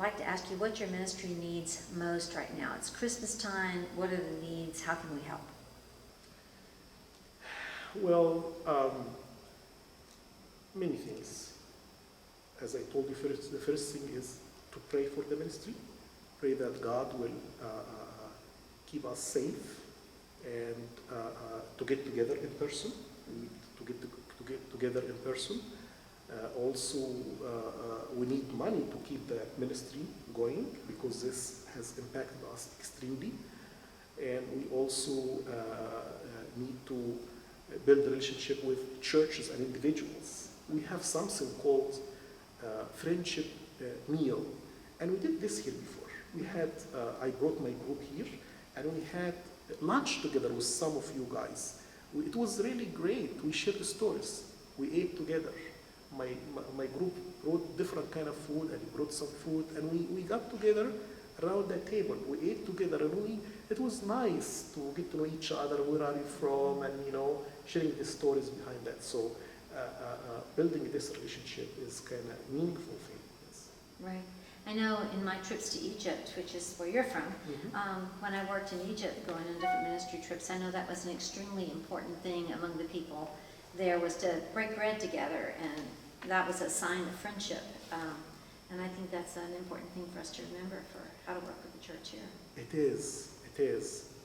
like to ask you what your ministry needs most right now. It's Christmas time. What are the needs? How can we help? Well, many things. As I told you first, the first thing is to pray for the ministry. Pray that God will keep us safe and to get together in person. We need to get together in person. Also, we need money to keep the ministry going because this has impacted us extremely. And we also need to build a relationship with churches and individuals. We have something called friendship meal, and we did this here before. We had, I brought my group here, and we had lunch together with some of you guys. It was really great. We shared stories. We ate together. My group brought different kind of food, and he brought some food, and we got together around the table. We ate together, and it was nice to get to know each other. Where are you from? And sharing the stories behind that. So building this relationship is kind of a meaningful thing. Yes. Right. I know in my trips to Egypt, which is where you're from, when I worked in Egypt going on different ministry trips, I know that was an extremely important thing among the people there was to break bread together, and that was a sign of friendship. And I think that's an important thing for us to remember for how to work with the church here. It is.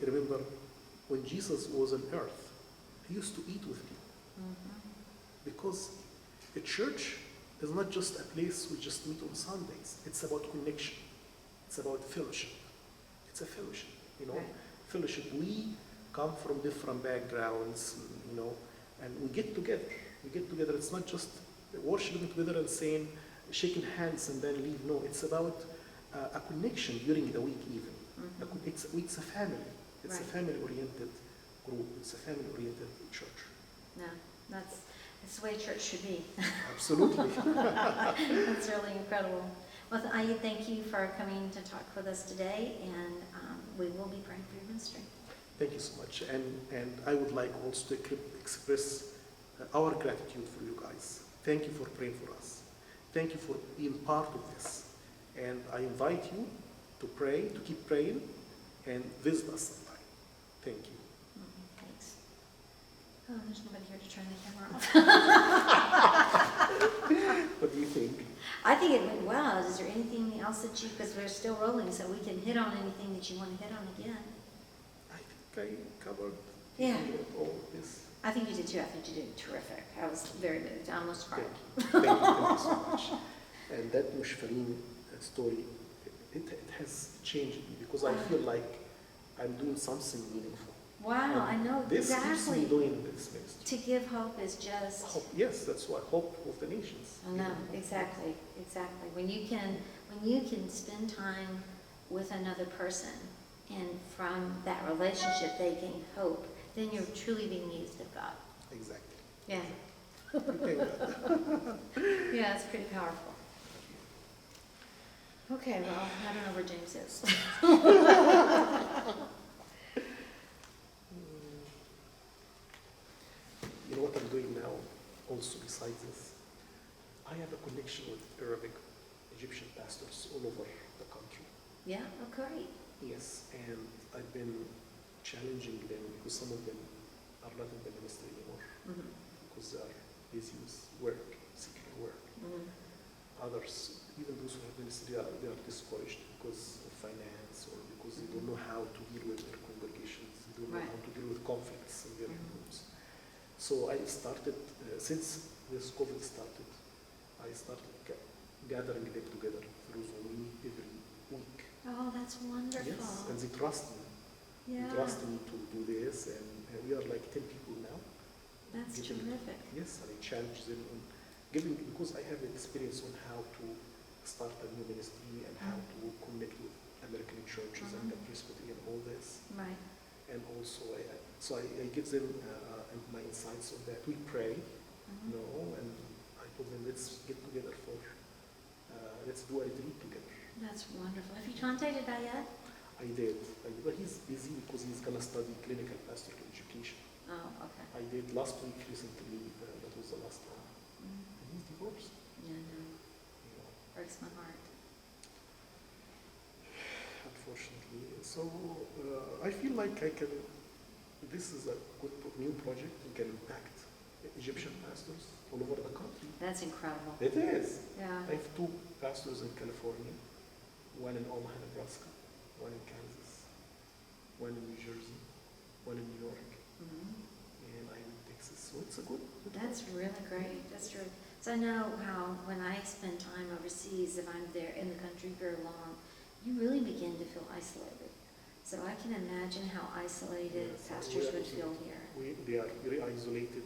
Remember, when Jesus was on earth, he used to eat with people. Because the church is not just a place we just meet on Sundays. It's about connection. It's about fellowship. It's a fellowship, Right. Fellowship. We come from different backgrounds, and we get together. It's not just worshiping together and saying, shaking hands and then leave. No, it's about a connection during the week even. It's a family. It's a family-oriented group. It's a family-oriented church. No, that's the way church should be. Absolutely. That's really incredible. Well, I thank you for coming to talk with us today, and we will be praying for your ministry. Thank you so much. And I would like also to express our gratitude for you guys. Thank you for praying for us. Thank you for being part of this. And I invite you to pray, to keep praying, and visit us sometime. Thank you. Thanks. Oh, there's nobody here to turn the camera off. What do you think? I think it went well. Is there anything else that because we're still rolling, so we can hit on anything that you want to hit on again? I think I covered all of this. I think you did too. I think you did terrific. I was very moved. I almost cried. Thank you so much. And that Mushfareen story, it has changed me because I feel like I'm doing something meaningful. Wow, I know this exactly. Keeps me doing this ministry. To give hope is just Hope. Yes, that's why hope of the nations. I know, exactly. When you can spend time with another person, and from that relationship they gain hope, then you're truly being used of God. Exactly. Yeah. Okay, Yeah, it's pretty powerful. Okay, well, I don't know where James is. You know what I'm doing now, also besides this? I have a connection with Arabic Egyptian pastors all over the country. Yeah, oh, great. Yes, and I've been challenging them because some of them are not in the ministry anymore because they are busy with work, secular work. Others, even those who have ministry, they are discouraged because of finance or because they don't know how to deal with their congregations. They don't know how to deal with conflicts in their groups. So I started, since this COVID started, I started gathering them together through Zoom every week. Oh, that's wonderful. Yes, and they trust me. Yeah. They trust me to do this, and we are like 10 people now. That's terrific. Yes, and I challenge them on giving, because I have experience on how to start a new ministry and how to connect with American churches and the Presbyterian and all this. Right. And also, I give them my insights on that. We pray, and I told them, let's get together let's do a retreat together. That's wonderful. Have you contacted Ayat? I did, but he's busy because he's going to study clinical pastoral education. Oh, okay. I did last week recently, that was the last one. And he's divorced. Yeah, no. You know. Breaks my heart. So I feel like this is a good new project. We can impact Egyptian pastors all over the country. That's incredible. It is. Yeah. I have 2 pastors in California, one in Omaha, Nebraska, one in Kansas, one in New Jersey, one in New York, Mhm. and I'm in Texas. So it's a good That's really great. That's true. So I know how when I spend time overseas, if I'm there in the country very long, you really begin to feel isolated. So I can imagine how isolated Yes, pastors we are would feel here, they are very isolated.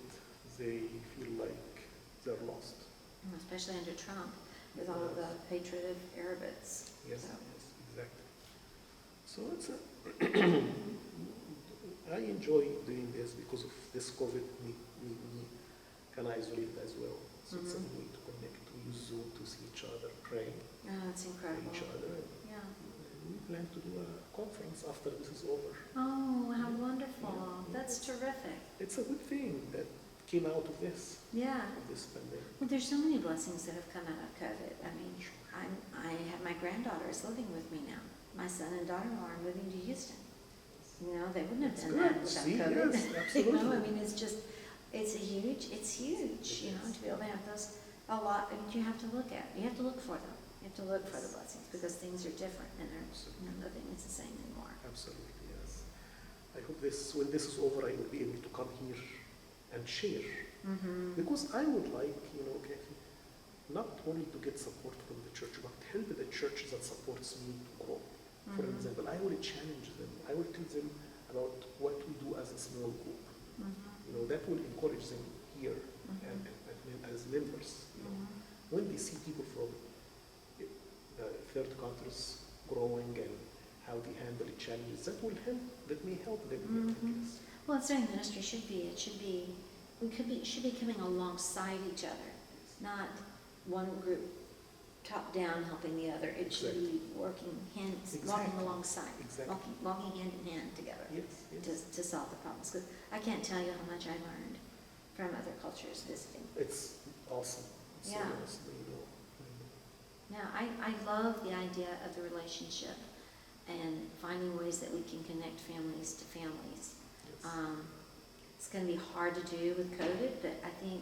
They feel like they're lost. especially under Trump with all of the hatred of Arabs. Yes, So, yes, exactly. So it's a I enjoy doing this because of this COVID. Me can isolate as well. So it's a Mhm. way to connect. We use Zoom to see each other, pray oh, that's for incredible. each other. Yeah. And we plan to do a conference after this is over. Oh, how Yeah. wonderful. Yeah. That's terrific. It's a good thing that came out of this Yeah. pandemic. Well, there's so many blessings that have come out of COVID. I mean, I have my granddaughters living with me now. My son and daughter-in-law are moving to Houston. You know, they wouldn't have It's done good. that without See, COVID. yes, You know, I absolutely. mean, it's huge, you know, to be able to have those, a lot, and you have to look at, you have to look for them. You have to look for the blessings because things are different and nothing is the same anymore. Absolutely, yes. I hope when this is over, I will be able to come here and share. Mm-hmm. Because I would like, Kathy, not only to get support from the church, but help the church that supports me to grow. For Mhm. example, I will challenge them. I will tell them about what we do as a small group. Mm-hmm. That will encourage them here Mhm. and as members. Mhm. When they see people from third countries growing and how they handle challenges, that may help them. Mhm. Well, that's what ministry should be. Should be coming alongside each other, not one group top down helping the other. It should be working walking Exactly. alongside, Exactly. walking hand in hand together Yes, yes. to solve the problems. Because I can't tell you how much I learned from other cultures visiting. It's awesome. It's Yeah. So awesome, Now, I love the idea of the relationship and finding ways that we can connect families to families. Yes. It's going to be hard to do with COVID, but I think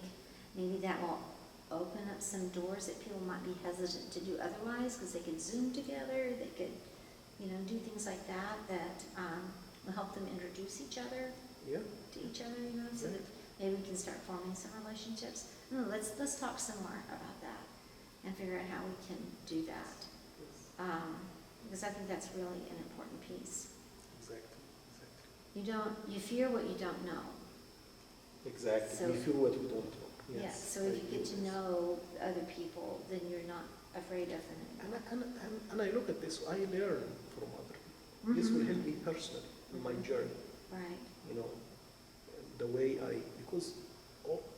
maybe that will open up some doors that people might be hesitant to do otherwise, because they could Zoom together, they could, do things like that will help them introduce each other Yeah. to each other, so that maybe we can start forming some relationships. Let's talk some more about that and figure out how we can do that, Yes. because I think that's really an important piece. Exactly. You fear what you don't know. Exactly. So- We feel what we don't know. Yes. Yeah, so if you get to know other people, then you're not afraid of them anymore. And I look at this, I learn from other people. This will help me personally in my journey. Right. The way because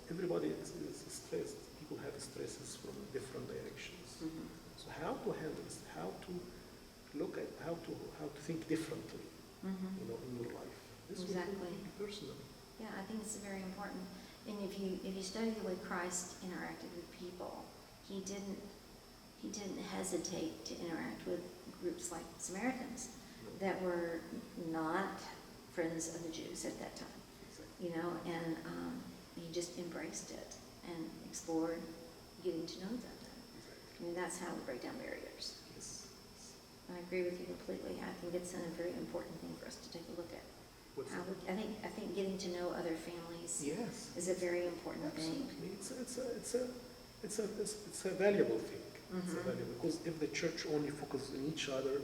everybody is stressed. People have stresses from different directions. Mhm. So how to handle this? How to look at how to think differently, Mhm. in your life. This Exactly. will help me personally. Yeah, I think it's very important. And if you study the way Christ interacted with people, he didn't hesitate to interact with groups like Samaritans that were not friends of the Jews at that time. Exactly. And he just embraced it and explored getting to know them. I mean, that's how we break down barriers. Yes. I agree with you completely. I think it's a very important thing for us to take a look at. What's How that? I think getting to know other families Yes. is a very important thing. Absolutely. It's a valuable thing. It's a Mhm. valuable because if the church only focuses on each other,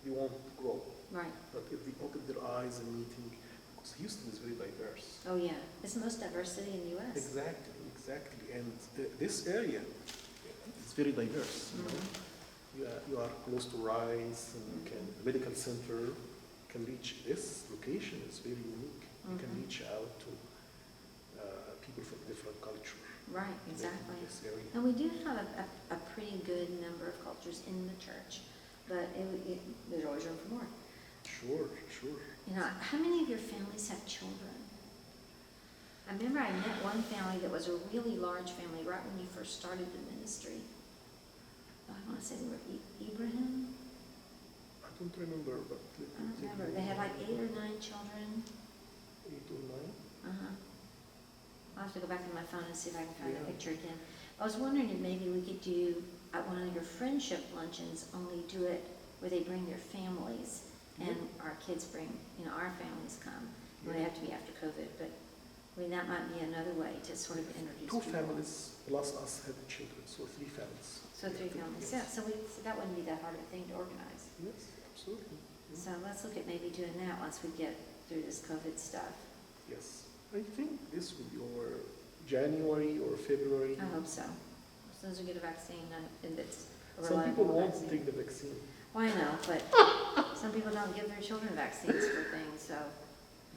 you won't grow. Right. But if they open their eyes and meeting, because Houston is very diverse. Oh, yeah. It's the most diverse city in the U.S. Exactly. And this area is very diverse. Mhm. You are close to Rice, and you can medical center can reach. This location is very unique. You can Mhm. reach out to people from different culture. Right, exactly. In this area. And we do have a pretty good number of cultures in the church, but there's always room for more. Sure. How many of your families have children? I remember I met one family that was a really large family right when you first started the ministry. I want to say they were Ibrahim. I don't remember, but children? 8 or 9. Uh-huh. I'll have to go back in my phone and see if I can find that Yeah. picture again. I was wondering if maybe we could do, at one of your friendship luncheons, only do it where they bring their families, and our kids bring, our families come. It would have to be after COVID, but, that might be another way to sort of introduce 2 people. families plus us having children, so 3 families. So 3 families, yeah, so that wouldn't be that hard a thing to organize. Yes, absolutely. Yeah. So let's look at maybe doing that once we get through this COVID stuff. Yes, I think this will be over January or February. I hope so. As soon as we get a vaccine, and it's a Some people reliable won't vaccine. take the vaccine. Well, I know, but some people don't give their children vaccines for things, so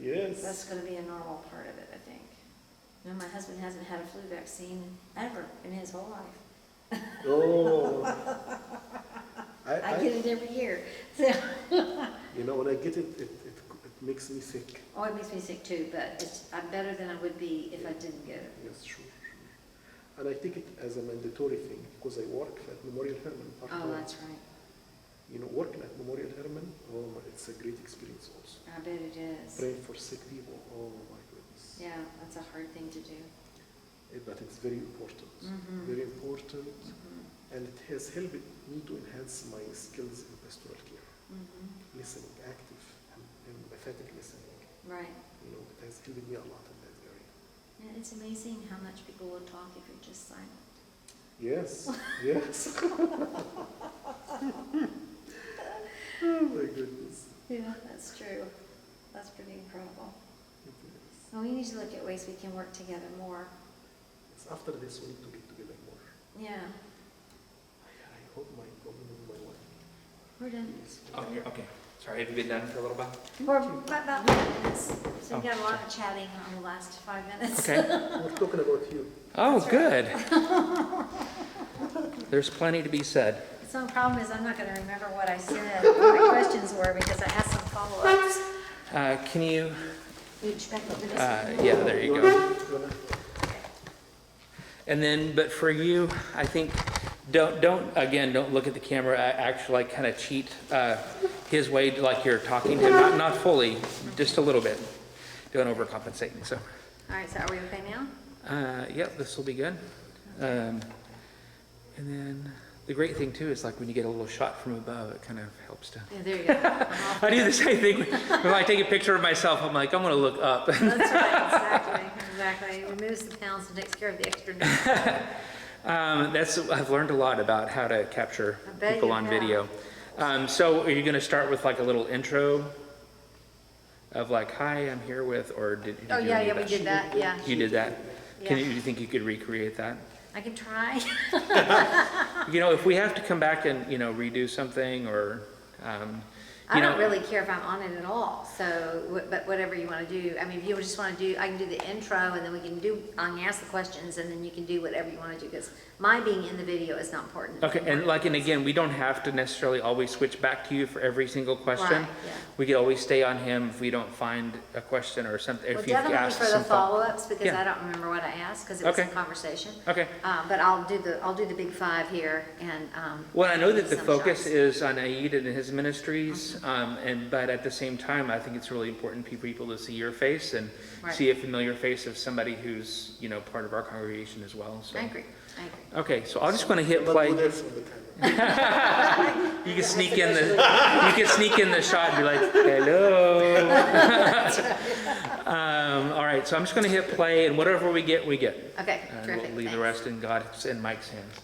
Yes. that's gonna be a normal part of it, I think. My husband hasn't had a flu vaccine ever in his whole life. Oh. I get it every year. So, When I get it, it makes me sick. oh, it makes me sick too, but I'm better than I would be if I didn't get it. Yes, sure. And I take it as a mandatory thing because I work at Memorial Hermann. Oh, that's right. Working at Memorial Hermann, it's a great experience also. I bet it is. Praying for sick people, oh my goodness. Yeah, that's a hard thing to do. But it's very important, Mhm. very important, Mhm. and it has helped me to enhance my skills in pastoral care, Mhm. listening, active and empathetic listening. Right. It has helped me a lot in that area. Yeah, it's amazing how much people will talk if you're just silent. Yes, yes. Oh my goodness. Yeah, that's true. That's pretty incredible. Yes. Well, we need to look at ways we can work together more. Yes, after this, we need to get together more. Yeah, I hope my problem with my wife we're done. is. Oh, here, okay. Sorry, have you been done for a little while? We're about 5 minutes, so we got a lot of chatting on the last 5 minutes. Okay. We're talking about you. Oh, That's good. There's plenty to be said. The only problem is I'm not gonna remember what I said, what my questions were, because I asked some follow-ups. Can you, Reach back over this one. yeah, there you go. Gonna- And then, but for you, I think, don't look at the camera, actually kind of cheat his way like you're talking to him, not fully, just a little bit. Don't overcompensate, so. All right, so are we okay now? Yep, this will be good. And then, the great thing too is like when you get a little shot from above, it kind of helps to. Yeah, there you go. Uh-huh. I do the same thing. When I take a picture of myself, I'm like, I'm gonna look up. That's right, exactly. It removes the pounds and takes care of the extra nose. I've learned a lot about how to capture I bet people you on have. video. So are you gonna start with like a little intro of like, hi, I'm here with, or did you Oh, do yeah, any yeah, of we that? did that, yeah. You did that? Yeah. Do you think you could recreate that? I can try. If we have to come back and, redo something or, I don't really care if I'm on it at all, so, but whatever you want to do. I mean, if you just want to do, I can do the intro, and then I can ask the questions, and then you can do whatever you want to do, because my being in the video is not important. Okay, and again, we don't have to necessarily always switch back to you for every single question. Right, yeah. We could always stay on him if we don't find a question or something, Well, if you've definitely asked for the some follow-ups, because Yeah. I don't remember what I asked, because it was a Okay. conversation. Okay. But I'll do the big 5 here, and. Well, I know that the some focus shots. is on Aid and his ministries, but at the same time, I think it's really important for people to see your face and Right. see a familiar face of somebody who's, part of our congregation as well, so. I agree. Okay, so I'm just gonna hit Not play. go there from the camera. You can sneak in the shot and be like, hello. All right, so I'm just gonna hit play, and whatever we get, we get. Okay, And terrific, we'll leave the thanks. rest in God's and Mike's hands.